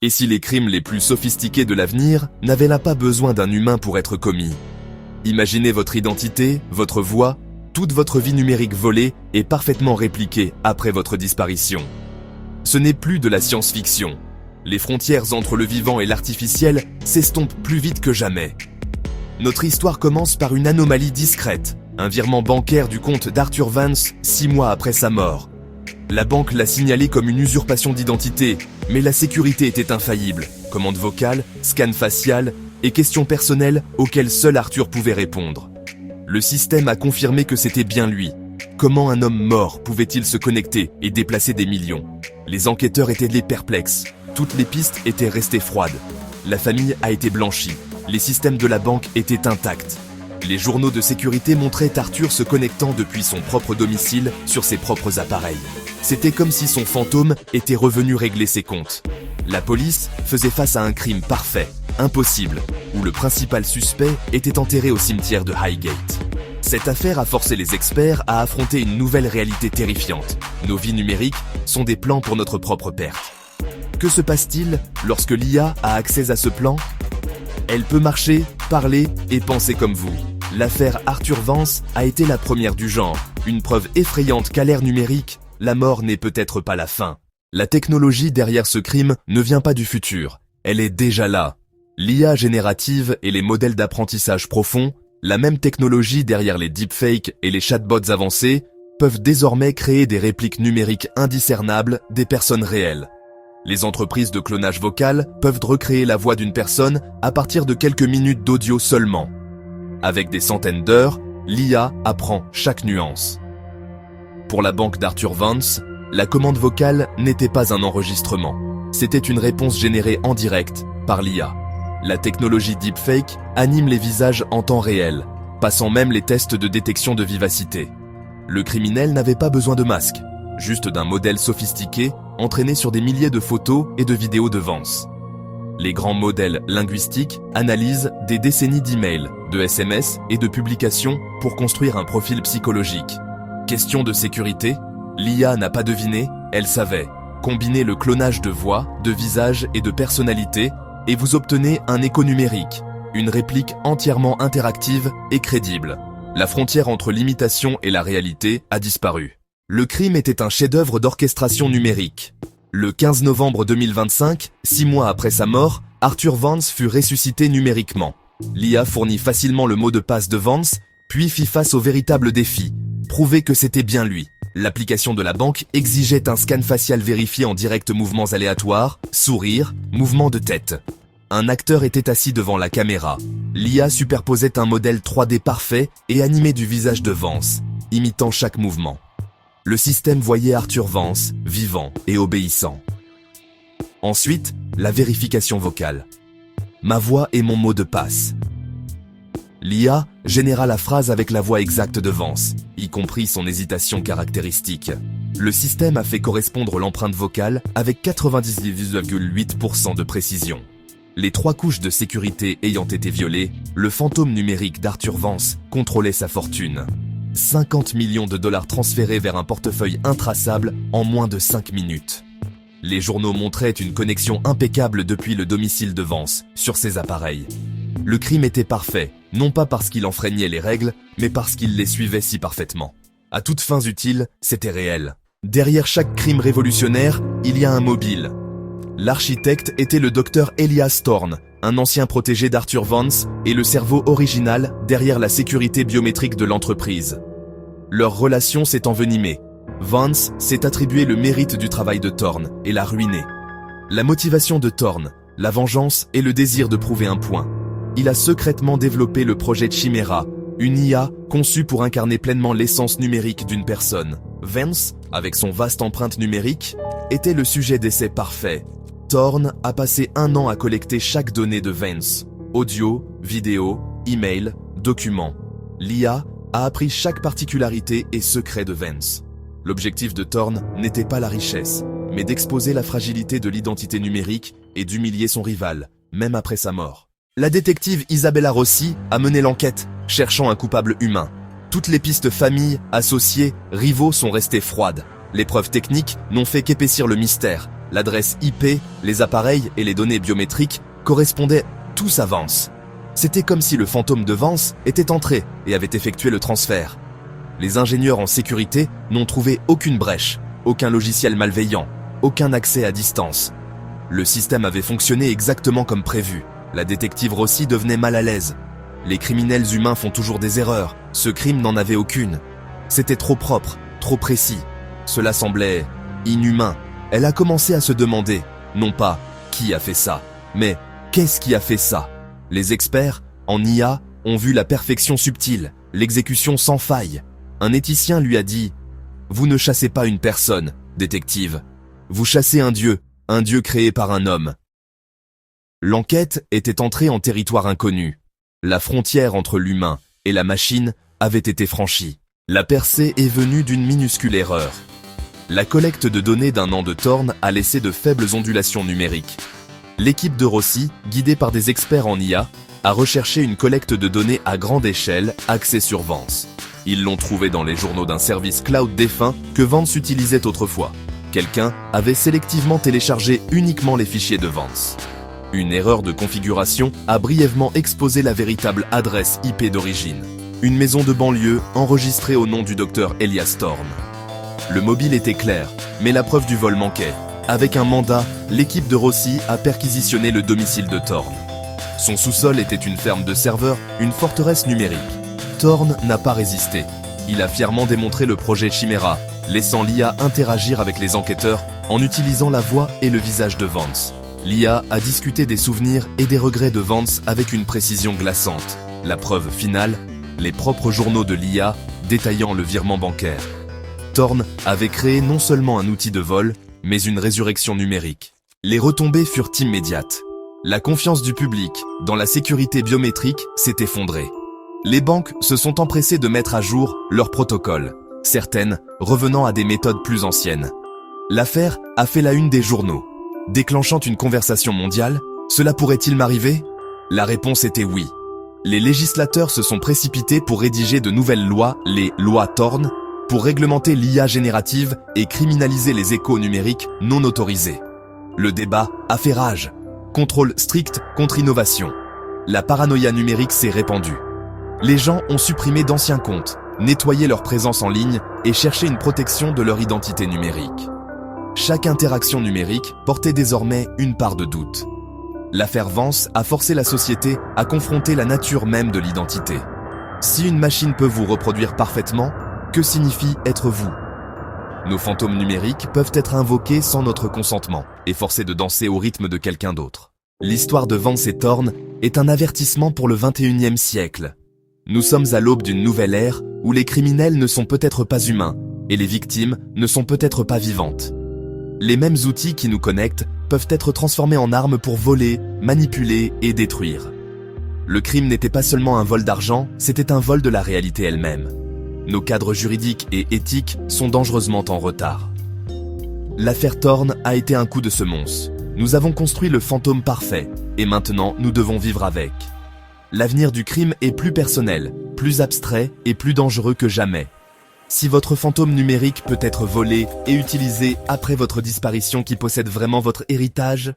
Et si les crimes les plus sophistiqués de l'avenir n'avaient là pas besoin d'un humain pour être commis? Imaginez votre identité, votre voix, toute votre vie numérique volée et parfaitement répliquée après votre disparition. Ce n'est plus de la science-fiction. Les frontières entre le vivant et l'artificiel s'estompent plus vite que jamais. Notre histoire commence par une anomalie discrète, un virement bancaire du compte d'Arthur Vance 6 mois après sa mort. La banque l'a signalé comme une usurpation d'identité, mais la sécurité était infaillible. Commande vocale, scan facial et questions personnelles auxquelles seul Arthur pouvait répondre. Le système a confirmé que c'était bien lui. Comment un homme mort pouvait-il se connecter et déplacer des millions? Les enquêteurs étaient les perplexes. Toutes les pistes étaient restées froides. La famille a été blanchie. Les systèmes de la banque étaient intacts. Les journaux de sécurité montraient Arthur se connectant depuis son propre domicile sur ses propres appareils. C'était comme si son fantôme était revenu régler ses comptes. La police faisait face à un crime parfait, impossible, où le principal suspect était enterré au cimetière de Highgate. Cette affaire a forcé les experts à affronter une nouvelle réalité terrifiante. Nos vies numériques sont des plans pour notre propre perte. Que se passe-t-il lorsque l'IA a accès à ce plan? Elle peut marcher, parler et penser comme vous. L'affaire Arthur Vance a été la première du genre, une preuve effrayante qu'à l'ère numérique, la mort n'est peut-être pas la fin. La technologie derrière ce crime ne vient pas du futur, elle est déjà là. L'IA générative et les modèles d'apprentissage profond, la même technologie derrière les deepfakes et les chatbots avancés, peuvent désormais créer des répliques numériques indiscernables des personnes réelles. Les entreprises de clonage vocal peuvent recréer la voix d'une personne à partir de quelques minutes d'audio seulement. Avec des centaines d'heures, l'IA apprend chaque nuance. Pour la banque d'Arthur Vance, la commande vocale n'était pas un enregistrement. C'était une réponse générée en direct par l'IA. La technologie deepfake anime les visages en temps réel, passant même les tests de détection de vivacité. Le criminel n'avait pas besoin de masque, juste d'un modèle sophistiqué entraîné sur des milliers de photos et de vidéos de Vance. Les grands modèles linguistiques analysent des décennies d'emails, de SMS et de publications pour construire un profil psychologique. Question de sécurité, l'IA n'a pas deviné, elle savait. Combinez le clonage de voix, de visage et de personnalité et vous obtenez un écho numérique, une réplique entièrement interactive et crédible. La frontière entre l'imitation et la réalité a disparu. Le crime était un chef-d'œuvre d'orchestration numérique. Le 15 novembre 2025, 6 mois après sa mort, Arthur Vance fut ressuscité numériquement. L'IA fournit facilement le mot de passe de Vance, puis fit face au véritable défi, prouver que c'était bien lui. L'application de la banque exigeait un scan facial vérifié en direct mouvements aléatoires, sourire, mouvement de tête. Un acteur était assis devant la caméra. L'IA superposait un modèle 3D parfait et animait du visage de Vance, imitant chaque mouvement. Le système voyait Arthur Vance, vivant et obéissant. Ensuite, la vérification vocale. Ma voix est mon mot de passe. L'IA généra la phrase avec la voix exacte de Vance, y compris son hésitation caractéristique. Le système a fait correspondre l'empreinte vocale avec 98,8% de précision. Les 3 couches de sécurité ayant été violées, le fantôme numérique d'Arthur Vance contrôlait sa fortune. 50 millions de dollars transférés vers un portefeuille intraçable en moins de 5 minutes. Les journaux montraient une connexion impeccable depuis le domicile de Vance sur ses appareils. Le crime était parfait, non pas parce qu'il enfreignait les règles, mais parce qu'il les suivait si parfaitement. À toutes fins utiles, c'était réel. Derrière chaque crime révolutionnaire, il y a un mobile. L'architecte était le docteur Elias Thorne, un ancien protégé d'Arthur Vance et le cerveau original derrière la sécurité biométrique de l'entreprise. Leur relation s'est envenimée. Vance s'est attribué le mérite du travail de Thorne et l'a ruiné. La motivation de Thorne, la vengeance et le désir de prouver un point. Il a secrètement développé le projet Chimera, une IA conçue pour incarner pleinement l'essence numérique d'une personne. Vance, avec son vaste empreinte numérique, était le sujet d'essai parfait. Thorne a passé 1 an à collecter chaque donnée de Vance. Audio, vidéo, email, documents. L'IA a appris chaque particularité et secret de Vance. L'objectif de Thorne n'était pas la richesse, mais d'exposer la fragilité de l'identité numérique et d'humilier son rival, même après sa mort. La détective Isabella Rossi a mené l'enquête, cherchant un coupable humain. Toutes les pistes familles, associés, rivaux sont restées froides. Les preuves techniques n'ont fait qu'épaissir le mystère. l'adresse IP, les appareils et les données biométriques correspondaient tous à Vance. C'était comme si le fantôme de Vance était entré et avait effectué le transfert. Les ingénieurs en sécurité n'ont trouvé aucune brèche, aucun logiciel malveillant, aucun accès à distance. Le système avait fonctionné exactement comme prévu. La détective Rossi devenait mal à l'aise. Les criminels humains font toujours des erreurs. Ce crime n'en avait aucune. C'était trop propre, trop précis. Cela semblait inhumain. Elle a commencé à se demander, non pas qui a fait ça, mais qu'est-ce qui a fait ça? Les experts, en IA, ont vu la perfection subtile, l'exécution sans faille. Un éthicien lui a dit « Vous ne chassez pas une personne, détective. Vous chassez un dieu créé par un homme. » L'enquête était entrée en territoire inconnu. La frontière entre l'humain et la machine avait été franchie. La percée est venue d'une minuscule erreur. La collecte de données d'un an de Thorne a laissé de faibles ondulations numériques. L'équipe de Rossi, guidée par des experts en IA, a recherché une collecte de données à grande échelle axée sur Vance. Ils l'ont trouvé dans les journaux d'un service cloud défunt que Vance utilisait autrefois. Quelqu'un avait sélectivement téléchargé uniquement les fichiers de Vance. Une erreur de configuration a brièvement exposé la véritable adresse IP d'origine. Une maison de banlieue enregistrée au nom du docteur Elias Thorne. Le mobile était clair, mais la preuve du vol manquait. Avec un mandat, l'équipe de Rossi a perquisitionné le domicile de Thorne. Son sous-sol était une ferme de serveurs, une forteresse numérique. Thorne n'a pas résisté. Il a fièrement démontré le projet Chimera, laissant l'IA interagir avec les enquêteurs en utilisant la voix et le visage de Vance. L'IA a discuté des souvenirs et des regrets de Vance avec une précision glaçante. La preuve finale, les propres journaux de l'IA détaillant le virement bancaire. Thorne avait créé non seulement un outil de vol, mais une résurrection numérique. Les retombées furent immédiates. La confiance du public dans la sécurité biométrique s'est effondrée. Les banques se sont empressées de mettre à jour leurs protocoles, certaines revenant à des méthodes plus anciennes. L'affaire a fait la une des journaux. Déclenchant une conversation mondiale, cela pourrait-il m'arriver? La réponse était oui. Les législateurs se sont précipités pour rédiger de nouvelles lois, les lois Thorne, pour réglementer l'IA générative et criminaliser les échos numériques non autorisés. Le débat a fait rage. Contrôle strict contre innovation. La paranoïa numérique s'est répandue. Les gens ont supprimé d'anciens comptes, nettoyé leur présence en ligne et cherché une protection de leur identité numérique. Chaque interaction numérique portait désormais une part de doute. L'affaire Vance a forcé la société à confronter la nature même de l'identité. Si une machine peut vous reproduire parfaitement, que signifie être vous? Nos fantômes numériques peuvent être invoqués sans notre consentement et forcés de danser au rythme de quelqu'un d'autre. L'histoire de Vance et Thorne est un avertissement pour le 21e siècle. Nous sommes à l'aube d'une nouvelle ère où les criminels ne sont peut-être pas humains et les victimes ne sont peut-être pas vivantes. Les mêmes outils qui nous connectent peuvent être transformés en armes pour voler, manipuler et détruire. Le crime n'était pas seulement un vol d'argent, c'était un vol de la réalité elle-même. Nos cadres juridiques et éthiques sont dangereusement en retard. L'affaire Thorne a été un coup de semonce. Nous avons construit le fantôme parfait, et maintenant nous devons vivre avec. L'avenir du crime est plus personnel, plus abstrait et plus dangereux que jamais. Si votre fantôme numérique peut être volé et utilisé après votre disparition qui possède vraiment votre héritage,